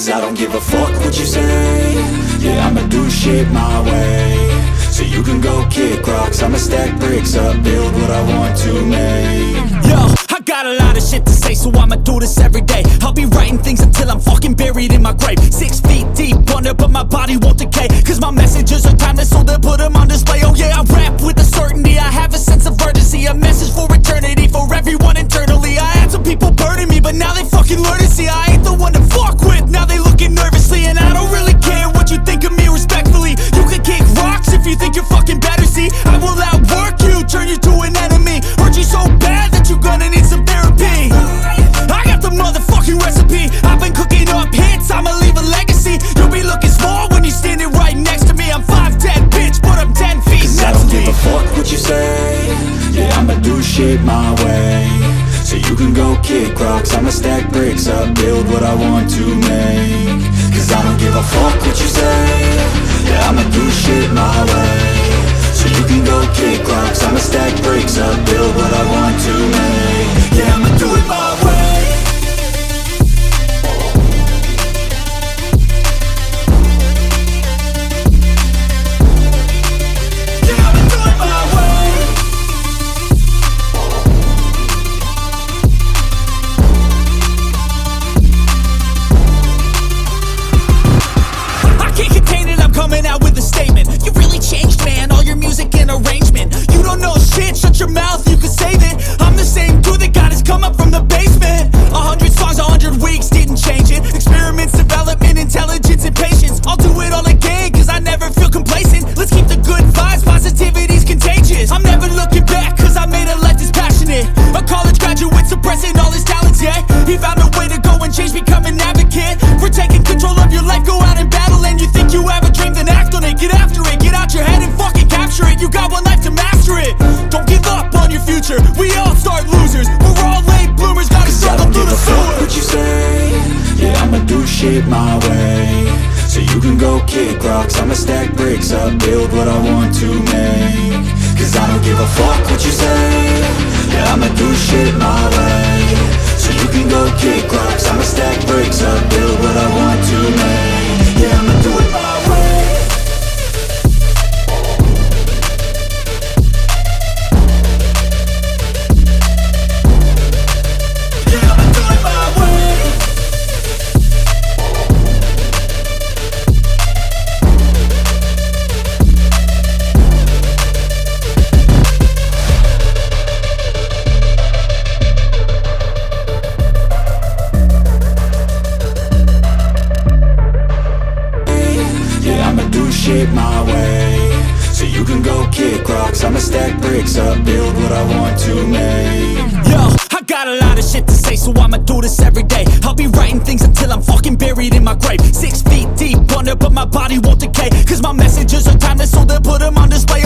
Cause I don't give a fuck what you say. Yeah, I'ma do shit my way. So you can go kick rocks, I'ma stack bricks up, build what I want to make. Yo, I got a lot of shit to say, so I'ma do this every day. I'll be writing things until I'm fucking buried in my grave. 6 feet deep under, but my body won't decay. Cause my messages are timeless, so they'll put them on display. Oh yeah, I rap with a certainty, I have a sense of urgency. A message for eternity, for everyone internally. I had some people burning me, but now they fucking learn to see I ain't the one to fuck with, now they looking nervously. And I don't really care what you think of me, respectfully. You can kick rocks if you think you're fucking better, see. I will outwork you, turn you to an enemy. Hurt you so bad that you're gonna need some therapy. I got the motherfucking recipe, I've been cooking up hits, I'ma leave a legacy. You'll be looking small when you're standing right next to me. I'm 5'10", bitch, but I'm 10 feet. Cause I don't give a fuck what you say. Yeah, I'ma do shit my way. So you can go kick rocks, I'ma stack bricks up, build what I want to make. Cause I don't give a fuck what you say. Yeah, I'ma do shit my way. So you can go kick rocks, I'ma stack bricks up, build what I want to make. Yeah, I'ma do it my way. Coming out with a statement. You really changed, man, all your music and arrangement. You don't know shit, shut your mouth, you can save it. I'm the same dude that got his come up from the basement. 100 songs, 100 weeks, didn't change it. Experiments, development, intelligence, and patience. I'll do it all again, cause I never feel complacent. Let's keep the good vibes, positivity's contagious. I'm never looking back, cause I made a life that's passionate. A college graduate suppressing all his talents, yeah. He found a way to go and change, become an advocate. For taking control of your life, go out and battle. And you think you have a dream, then act on it. Get after it, get out your head and fucking capture it. You got one life to master it. Don't give up on your future, we all start losers. We're all late bloomers, gotta struggle through the sewer. Fuck what you say. Yeah, I'ma do shit my way. So you can go kick rocks, I'ma stack bricks up, build what I want to make. Cause I don't give a fuck what you say. Yeah, I'ma do shit my way. So you can go kick rocks, I'ma stack bricks up, build what I want to make. Yeah, I'ma do it my way. Shit my way. So you can go kick rocks, I'ma stack bricks up, build what I want to make. Yo, I got a lot of shit to say, so I'ma do this every day. I'll be writing things until I'm fucking buried in my grave. 6 feet deep under, but my body won't decay. Cause my messages are timeless, so they'll put them on display.